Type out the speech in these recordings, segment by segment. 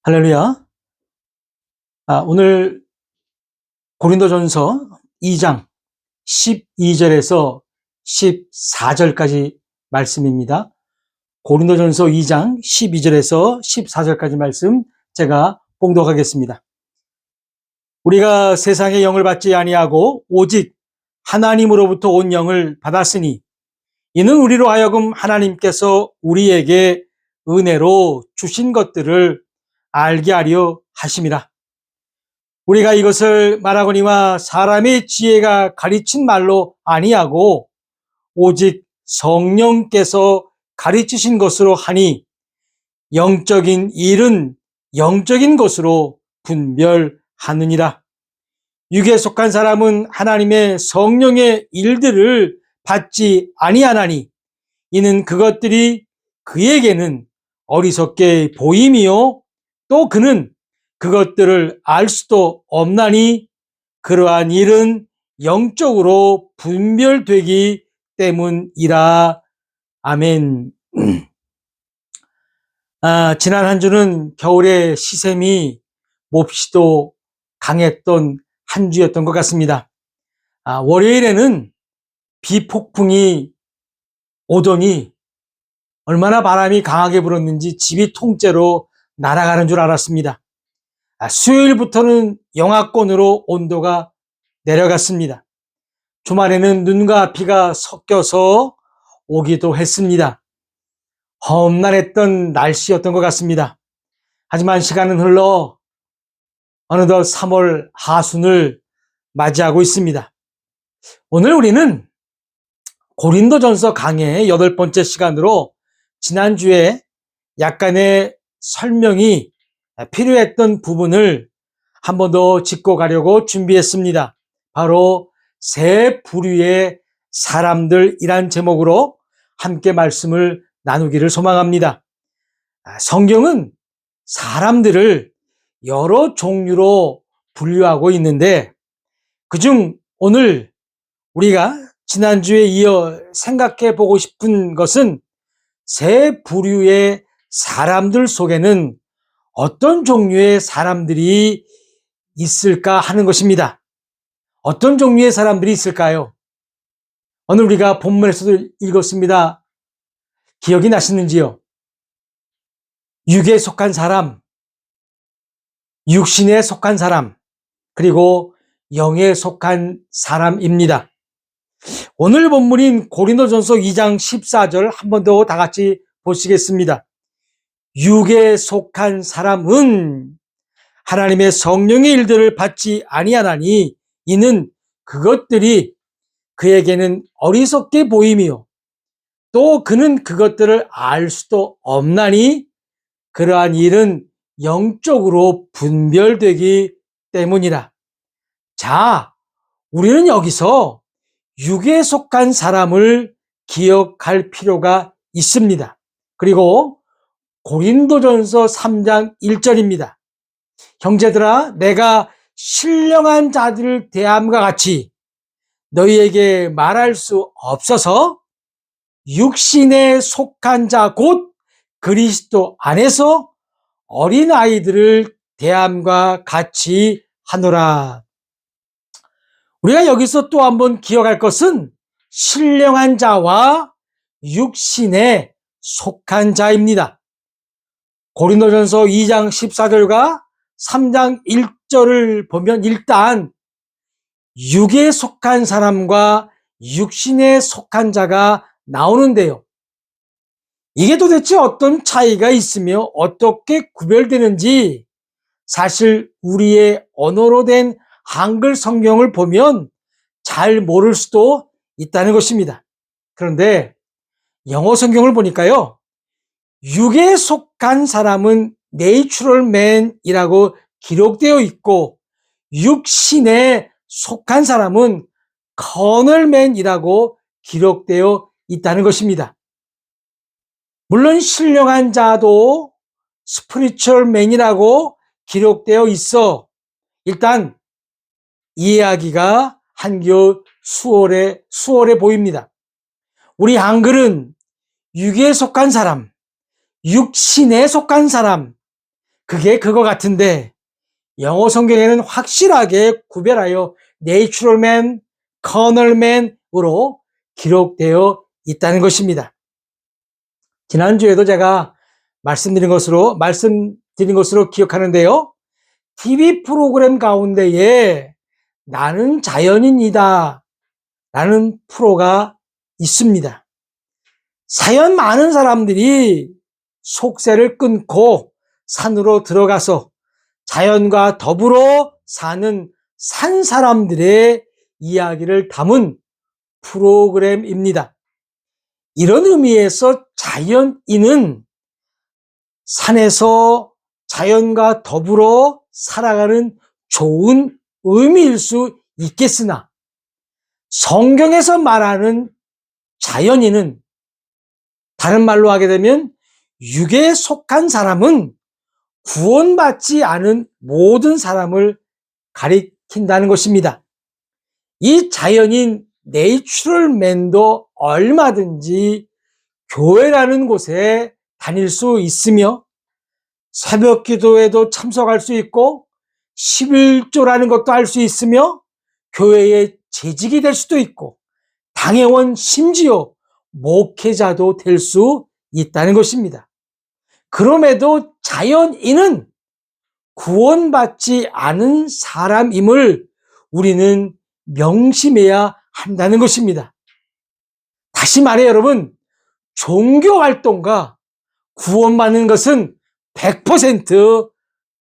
할렐루야. 오늘 고린도전서 2장 12절에서 14절까지 말씀입니다. 고린도전서 2장 12절에서 14절까지 말씀 제가 봉독하겠습니다. 우리가 세상의 영을 받지 아니하고 오직 하나님으로부터 온 영을 받았으니 이는 우리로 하여금 하나님께서 우리에게 은혜로 주신 것들을 알게 하려 하심이라. 우리가 이것을 말하거니와 사람의 지혜가 가르친 말로 아니하고 오직 성령께서 가르치신 것으로 하니 영적인 일은 영적인 것으로 분별하느니라. 육에 속한 사람은 하나님의 성령의 일들을 받지 아니하나니 이는 그것들이 그에게는 어리석게 보임이요 또 그는 그것들을 알 수도 없나니 그러한 일은 영적으로 분별되기 때문이라. 아멘. 지난 한 주는 겨울의 시샘이 몹시도 강했던 한 주였던 것 같습니다. 월요일에는 비폭풍이 오더니 얼마나 바람이 강하게 불었는지 집이 통째로 날아가는 줄 알았습니다. 수요일부터는 영하권으로 온도가 내려갔습니다. 주말에는 눈과 비가 섞여서 오기도 했습니다. 험난했던 날씨였던 것 같습니다. 하지만 시간은 흘러 어느덧 3월 하순을 맞이하고 있습니다. 오늘 우리는 고린도전서 강의 8번째 시간으로 지난주에 약간의 설명이 필요했던 부분을 한 번 더 짚고 가려고 준비했습니다. 바로 세 부류의 사람들이란 제목으로 함께 말씀을 나누기를 소망합니다. 성경은 사람들을 여러 종류로 분류하고 있는데 그중 오늘 우리가 지난주에 이어 생각해 보고 싶은 것은 세 부류의 사람들 속에는 어떤 종류의 사람들이 있을까 하는 것입니다. 어떤 종류의 사람들이 있을까요? 오늘 우리가 본문에서도 읽었습니다. 기억이 나시는지요? 육에 속한 사람, 육신에 속한 사람, 그리고 영에 속한 사람입니다. 오늘 본문인 고린도전서 2장 14절 한 번 더 다 같이 보시겠습니다. 육에 속한 사람은 하나님의 성령의 일들을 받지 아니하나니 이는 그것들이 그에게는 어리석게 보임이요 또 그는 그것들을 알 수도 없나니 그러한 일은 영적으로 분별되기 때문이라. 자, 우리는 여기서 육에 속한 사람을 기억할 필요가 있습니다. 그리고 고린도전서 3장 1절입니다. 형제들아, 내가 신령한 자들을 대함과 같이 너희에게 말할 수 없어서 육신에 속한 자 곧 그리스도 안에서 어린아이들을 대함과 같이 하노라. 우리가 여기서 또 한번 기억할 것은 신령한 자와 육신에 속한 자입니다. 고린도전서 2장 14절과 3장 1절을 보면 일단 육에 속한 사람과 육신에 속한 자가 나오는데요. 이게 도대체 어떤 차이가 있으며 어떻게 구별되는지 사실 우리의 언어로 된 한글 성경을 보면 잘 모를 수도 있다는 것입니다. 그런데 영어 성경을 보니까요. 육에 속한 사람은 natural man이라고 기록되어 있고 육신에 속한 사람은 carnal man이라고 기록되어 있다는 것입니다. 물론 신령한 자도 spiritual man이라고 기록되어 있어 일단 이해하기가 한결 수월해 보입니다. 우리 한글은 육에 속한 사람, 육신에 속한 사람, 그게 그거 같은데 영어 성경에는 확실하게 구별하여 natural man, carnal man으로 기록되어 있다는 것입니다. 지난주에도 제가 말씀드린 것으로 기억하는데요. TV 프로그램 가운데에 나는 자연인이다 라는 프로가 있습니다. 사연 많은 사람들이 속세를 끊고 산으로 들어가서 자연과 더불어 사는 산 사람들의 이야기를 담은 프로그램입니다. 이런 의미에서 자연인은 산에서 자연과 더불어 살아가는 좋은 의미일 수 있겠으나 성경에서 말하는 자연인은 다른 말로 하게 되면 육에 속한 사람은 구원받지 않은 모든 사람을 가리킨다는 것입니다. 이 자연인 내추럴맨도 얼마든지 교회라는 곳에 다닐 수 있으며 새벽 기도에도 참석할 수 있고 11조라는 것도 할 수 있으며 교회의 재직이 될 수도 있고 당회원 심지어 목회자도 될 수 있다는 것입니다. 그럼에도 자연인은 구원받지 않은 사람임을 우리는 명심해야 한다는 것입니다. 다시 말해 여러분, 종교활동과 구원받는 것은 100%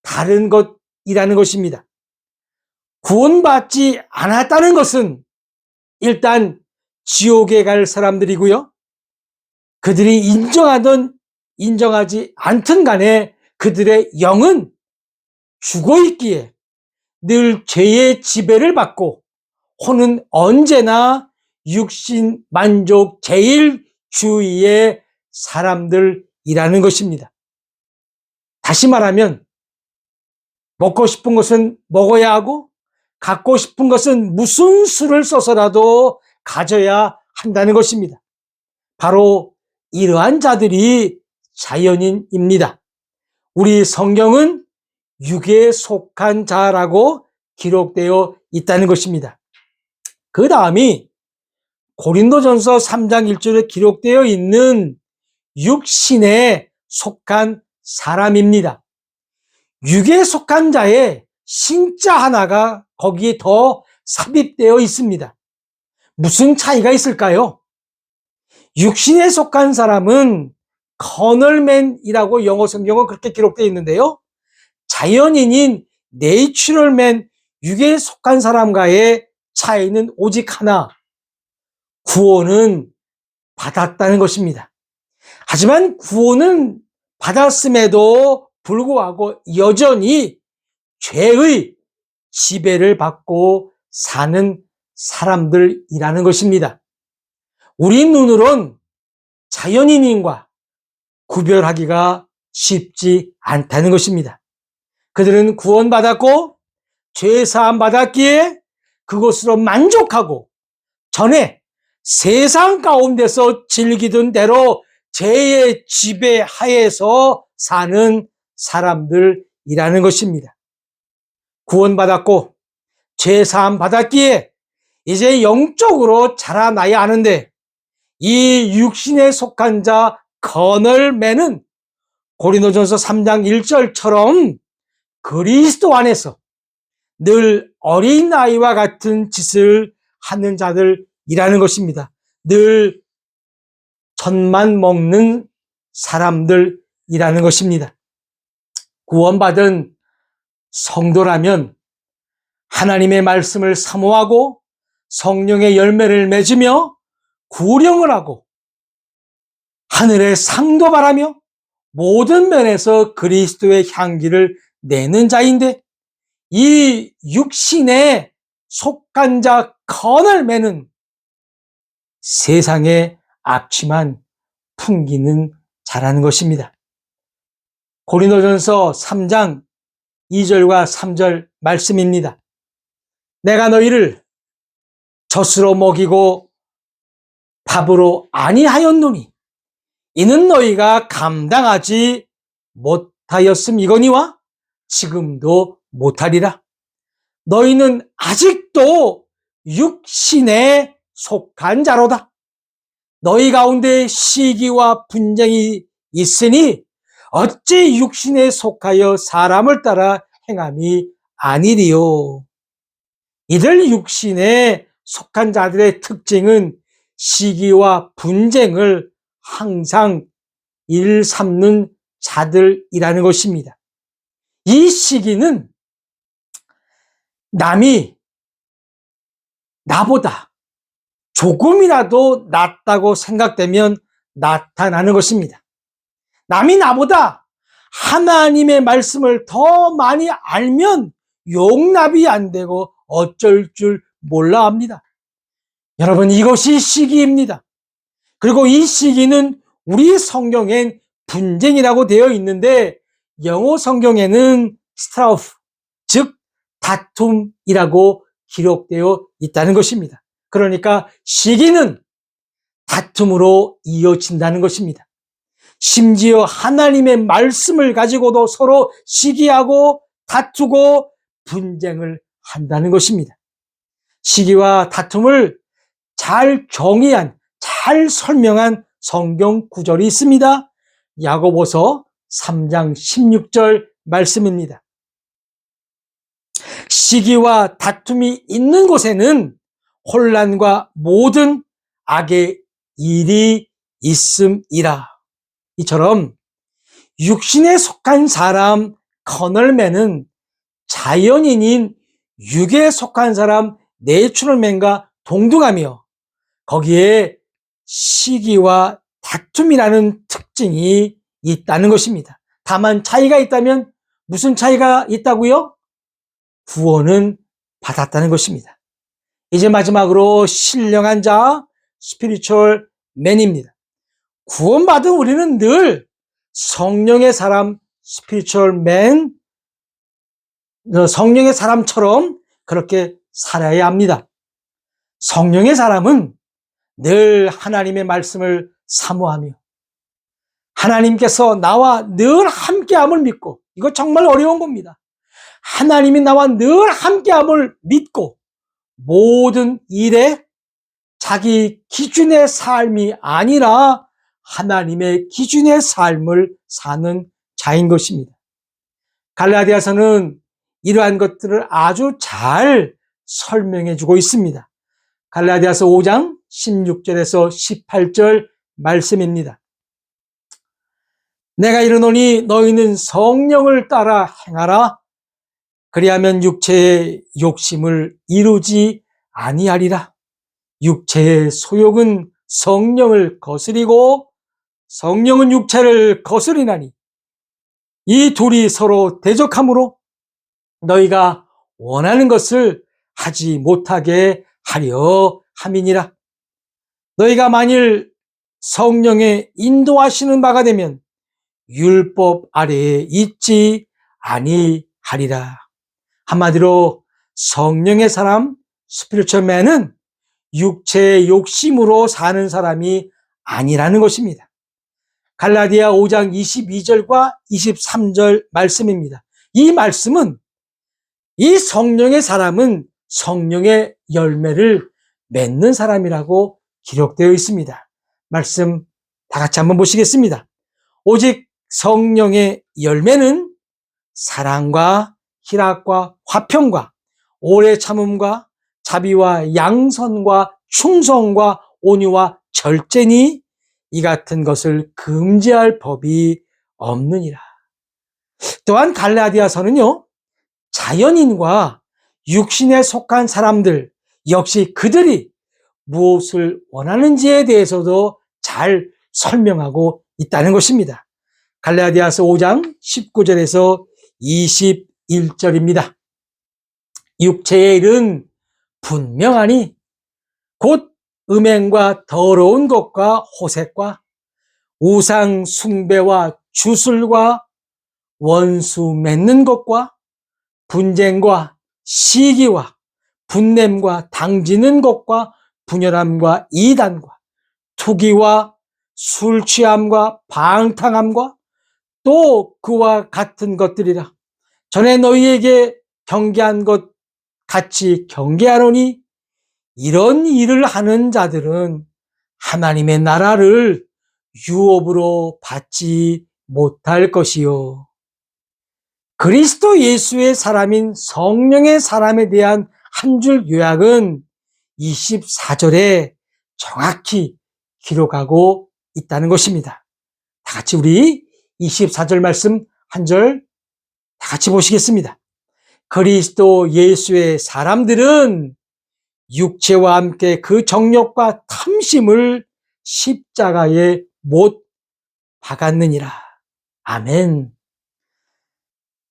다른 것이라는 것입니다. 구원받지 않았다는 것은 일단 지옥에 갈 사람들이고요. 그들이 인정하지 않든 간에 그들의 영은 죽어 있기에 늘 죄의 지배를 받고 혼은 언제나 육신 만족 제일주의의 사람들이라는 것입니다. 다시 말하면 먹고 싶은 것은 먹어야 하고 갖고 싶은 것은 무슨 수를 써서라도 가져야 한다는 것입니다. 바로 이러한 자들이 자연인입니다. 우리 성경은 육에 속한 자라고 기록되어 있다는 것입니다. 그 다음이 고린도전서 3장 1절에 기록되어 있는 육신에 속한 사람입니다. 육에 속한 자의 신자 하나가 거기에 더 삽입되어 있습니다. 무슨 차이가 있을까요? 육신에 속한 사람은 커널맨이라고 영어 성경은 그렇게 기록되어 있는데요. 자연인인 내추럴맨, 육에 속한 사람과의 차이는 오직 하나, 구원은 받았다는 것입니다. 하지만 구원은 받았음에도 불구하고 여전히 죄의 지배를 받고 사는 사람들이라는 것입니다. 우리 눈으론 자연인과 구별하기가 쉽지 않다는 것입니다. 그들은 구원받았고 죄사함 받았기에 그것으로 만족하고 전에 세상 가운데서 즐기던 대로 죄의 지배하에서 사는 사람들이라는 것입니다. 구원받았고 죄사함 받았기에 이제 영적으로 자라나야 하는데 이 육신에 속한 자 커널맨은 고린도전서 3장 1절처럼 그리스도 안에서 늘 어린아이와 같은 짓을 하는 자들이라는 것입니다. 늘 젖만 먹는 사람들이라는 것입니다. 구원받은 성도라면 하나님의 말씀을 사모하고 성령의 열매를 맺으며 구령을 하고 하늘의 상도 바라며 모든 면에서 그리스도의 향기를 내는 자인데 이 육신에 속한 자 커널맨은 세상의 앞치만 풍기는 자라는 것입니다. 고린도전서 3장 2절과 3절 말씀입니다. 내가 너희를 젖으로 먹이고 밥으로 아니하였노니 이는 너희가 감당하지 못하였음이거니와 지금도 못하리라. 너희는 아직도 육신에 속한 자로다. 너희 가운데 시기와 분쟁이 있으니 어찌 육신에 속하여 사람을 따라 행함이 아니리요. 이들 육신에 속한 자들의 특징은 시기와 분쟁을 항상 일삼는 자들이라는 것입니다. 이 시기는 남이 나보다 조금이라도 낫다고 생각되면 나타나는 것입니다. 남이 나보다 하나님의 말씀을 더 많이 알면 용납이 안 되고 어쩔 줄 몰라 합니다. 여러분, 이것이 시기입니다. 그리고 이 시기는 우리 성경엔 분쟁이라고 되어 있는데 영어 성경에는 스트라우프, 즉 다툼이라고 기록되어 있다는 것입니다. 그러니까 시기는 다툼으로 이어진다는 것입니다. 심지어 하나님의 말씀을 가지고도 서로 시기하고 다투고 분쟁을 한다는 것입니다. 시기와 다툼을 잘 정의한, 잘 설명한 성경 구절이 있습니다. 야고보서 3장 16절 말씀입니다. 시기와 다툼이 있는 곳에는 혼란과 모든 악의 일이 있음이라. 이처럼 육신에 속한 사람 커널맨은 자연인인 육에 속한 사람 내추럴맨과 동등하며 거기에 시기와 다툼이라는 특징이 있다는 것입니다. 다만 차이가 있다면 무슨 차이가 있다고요? 구원은 받았다는 것입니다. 이제 마지막으로 신령한 자, 스피리추얼 맨입니다. 구원받은 우리는 늘 성령의 사람, 스피리추얼 맨, 성령의 사람처럼 그렇게 살아야 합니다. 성령의 사람은 늘 하나님의 말씀을 사모하며 하나님께서 나와 늘 함께함을 믿고, 이거 정말 어려운 겁니다. 하나님이 나와 늘 함께함을 믿고 모든 일에 자기 기준의 삶이 아니라 하나님의 기준의 삶을 사는 자인 것입니다. 갈라디아서는 이러한 것들을 아주 잘 설명해 주고 있습니다. 갈라디아서 5장 16절에서 18절 말씀입니다. 내가 이르노니 너희는 성령을 따라 행하라. 그리하면 육체의 욕심을 이루지 아니하리라. 육체의 소욕은 성령을 거스리고 성령은 육체를 거스리나니 이 둘이 서로 대적하므로 너희가 원하는 것을 하지 못하게 하려 함이니라. 너희가 만일 성령의 인도하시는 바가 되면 율법 아래에 있지 아니하리라. 한마디로 성령의 사람, 스피리추얼맨은 육체의 욕심으로 사는 사람이 아니라는 것입니다. 갈라디아 5장 22절과 23절 말씀입니다. 이 말씀은 이 성령의 사람은 성령의 열매를 맺는 사람이라고 기록되어 있습니다. 말씀 다 같이 한번 보시겠습니다. 오직 성령의 열매는 사랑과 희락과 화평과 오래 참음과 자비와 양선과 충성과 온유와 절제니 이 같은 것을 금지할 법이 없느니라. 또한 갈라디아서는요, 자연인과 육신에 속한 사람들 역시 그들이 무엇을 원하는지에 대해서도 잘 설명하고 있다는 것입니다. 갈라디아서 5장 19절에서 21절입니다. 육체의 일은 분명하니 곧 음행과 더러운 것과 호색과 우상 숭배와 주술과 원수 맺는 것과 분쟁과 시기와 분냄과 당지는 것과 분열함과 이단과 투기와 술 취함과 방탕함과 또 그와 같은 것들이라. 전에 너희에게 경계한 것 같이 경계하노니 이런 일을 하는 자들은 하나님의 나라를 유업으로 받지 못할 것이요. 그리스도 예수의 사람인 성령의 사람에 대한 한 줄 요약은 24절에 정확히 기록하고 있다는 것입니다. 다 같이 우리 24절 말씀 한 절 다 같이 보시겠습니다. 그리스도 예수의 사람들은 육체와 함께 그 정욕과 탐심을 십자가에 못 박았느니라. 아멘.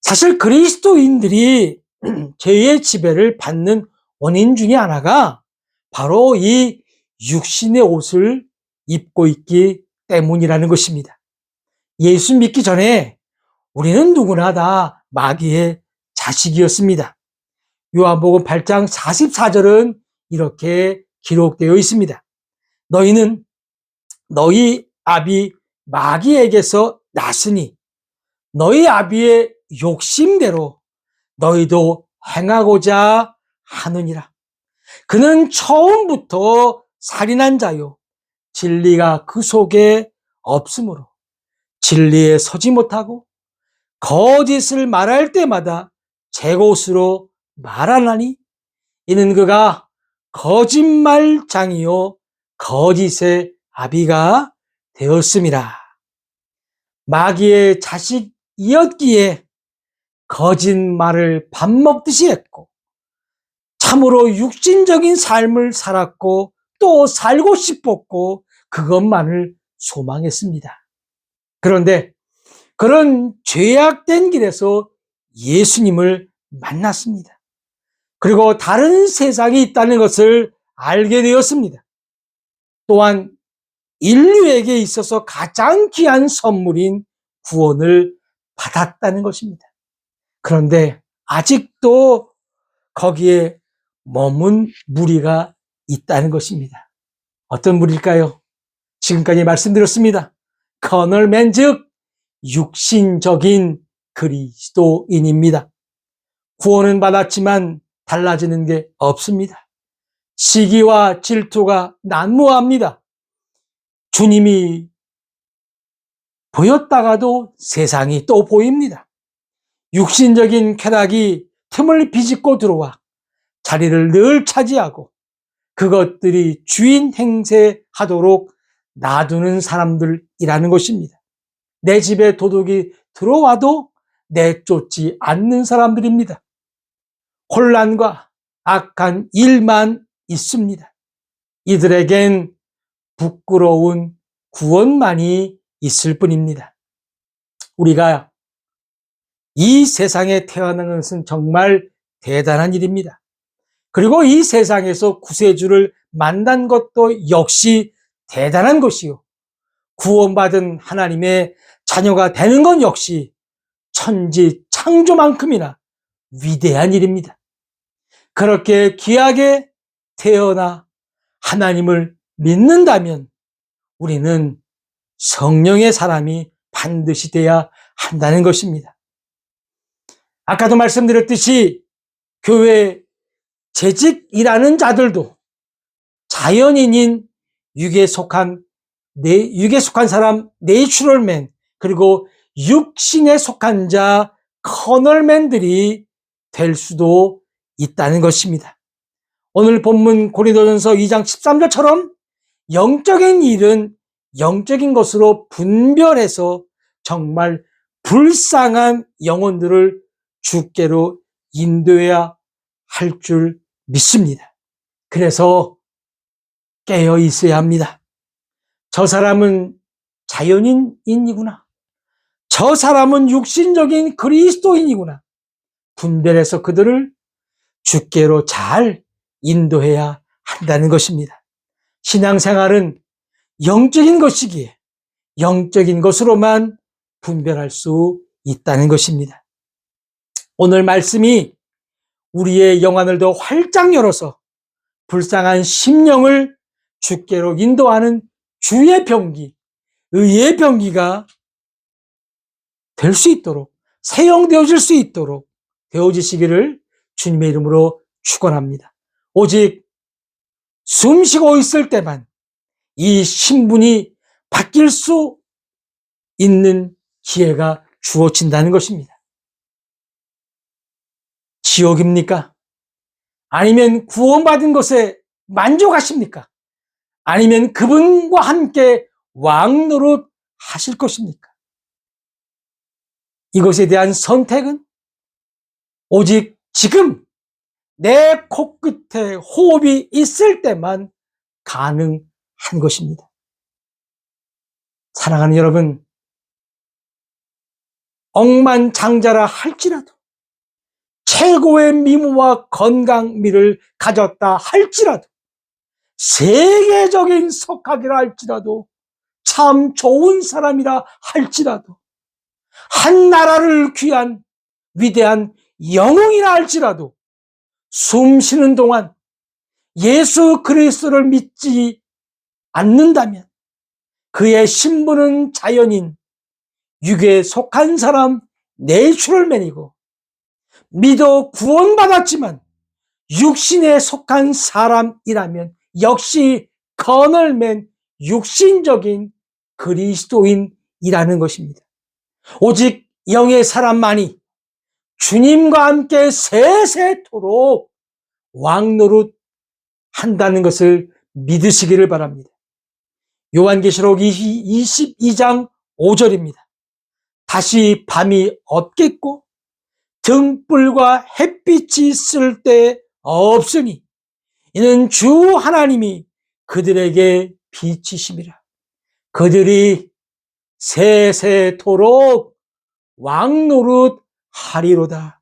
사실 그리스도인들이 죄의 지배를 받는 원인 중에 하나가 바로 이 육신의 옷을 입고 있기 때문이라는 것입니다. 예수 믿기 전에 우리는 누구나 다 마귀의 자식이었습니다. 요한복음 8장 44절은 이렇게 기록되어 있습니다. 너희는 너희 아비 마귀에게서 났으니 너희 아비의 욕심대로 너희도 행하고자 하느니라. 그는 처음부터 살인한 자요 진리가 그 속에 없으므로 진리에 서지 못하고 거짓을 말할 때마다 제 것으로 말하나니 이는 그가 거짓말장이요 거짓의 아비가 되었음이라. 마귀의 자식이었기에 거짓말을 밥 먹듯이 했고 참으로 육신적인 삶을 살았고 또 살고 싶었고 그것만을 소망했습니다. 그런데 그런 죄악된 길에서 예수님을 만났습니다. 그리고 다른 세상이 있다는 것을 알게 되었습니다. 또한 인류에게 있어서 가장 귀한 선물인 구원을 받았다는 것입니다. 그런데 아직도 거기에 머문 무리가 있다는 것입니다. 어떤 무리일까요? 지금까지 말씀드렸습니다. 커널맨 즉 육신적인 그리스도인입니다. 구원은 받았지만 달라지는 게 없습니다. 시기와 질투가 난무합니다. 주님이 보였다가도 세상이 또 보입니다. 육신적인 쾌락이 틈을 비집고 들어와 자리를 늘 차지하고 그것들이 주인 행세하도록 놔두는 사람들이라는 것입니다. 내 집에 도둑이 들어와도 내쫓지 않는 사람들입니다. 혼란과 악한 일만 있습니다. 이들에겐 부끄러운 구원만이 있을 뿐입니다. 우리가 이 세상에 태어난 것은 정말 대단한 일입니다. 그리고 이 세상에서 구세주를 만난 것도 역시 대단한 것이요. 구원받은 하나님의 자녀가 되는 건 역시 천지 창조만큼이나 위대한 일입니다. 그렇게 귀하게 태어나 하나님을 믿는다면 우리는 성령의 사람이 반드시 돼야 한다는 것입니다. 아까도 말씀드렸듯이 교회 재직이라는 자들도 자연인인 육에 속한 사람 내추럴맨 그리고 육신에 속한 자 커널맨들이 될 수도 있다는 것입니다. 오늘 본문 고린도전서 2장 13절처럼 영적인 일은 영적인 것으로 분별해서 정말 불쌍한 영혼들을 주께로 인도해야 할 줄 믿습니다. 그래서 깨어 있어야 합니다. 저 사람은 자연인이구나. 저 사람은 육신적인 그리스도인이구나. 분별해서 그들을 주께로 잘 인도해야 한다는 것입니다. 신앙생활은 영적인 것이기에 영적인 것으로만 분별할 수 있다는 것입니다. 오늘 말씀이 우리의 영안을 더 활짝 열어서 불쌍한 심령을 주께로 인도하는 주의 병기, 의의 병기가 될 수 있도록, 사용되어질 수 있도록 되어지시기를 주님의 이름으로 축원합니다. 오직 숨쉬고 있을 때만 이 신분이 바뀔 수 있는 기회가 주어진다는 것입니다. 지옥입니까? 아니면 구원받은 것에 만족하십니까? 아니면 그분과 함께 왕노릇 하실 것입니까? 이것에 대한 선택은 오직 지금 내 코끝에 호흡이 있을 때만 가능한 것입니다. 사랑하는 여러분, 억만장자라 할지라도, 최고의 미모와 건강미를 가졌다 할지라도, 세계적인 석학이라 할지라도, 참 좋은 사람이라 할지라도, 한 나라를 귀한 위대한 영웅이라 할지라도 숨 쉬는 동안 예수 그리스도를 믿지 않는다면 그의 신분은 자연인, 육에 속한 사람 내추럴맨이고, 믿어 구원받았지만 육신에 속한 사람이라면 역시 커널맨, 육신적인 그리스도인이라는 것입니다. 오직 영의 사람만이 주님과 함께 세세토록 왕노릇 한다는 것을 믿으시기를 바랍니다. 요한계시록 22장 5절입니다. 다시 밤이 없겠고 등불과 햇빛이 쓸 데 없으니 이는 주 하나님이 그들에게 빛이심이라. 그들이 세세토록 왕노릇 하리로다.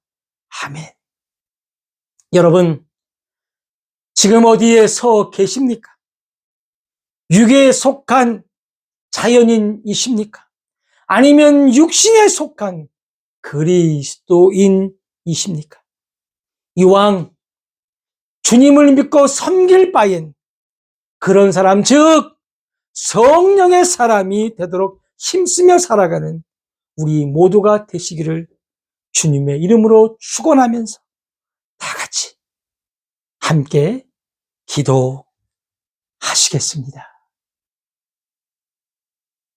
아멘. 여러분, 지금 어디에 서 계십니까? 육에 속한 자연인이십니까? 아니면 육신에 속한 그리스도인이십니까? 이왕 주님을 믿고 섬길 바엔 그런 사람, 즉 성령의 사람이 되도록 힘쓰며 살아가는 우리 모두가 되시기를 주님의 이름으로 축원하면서 다 같이 함께 기도하시겠습니다.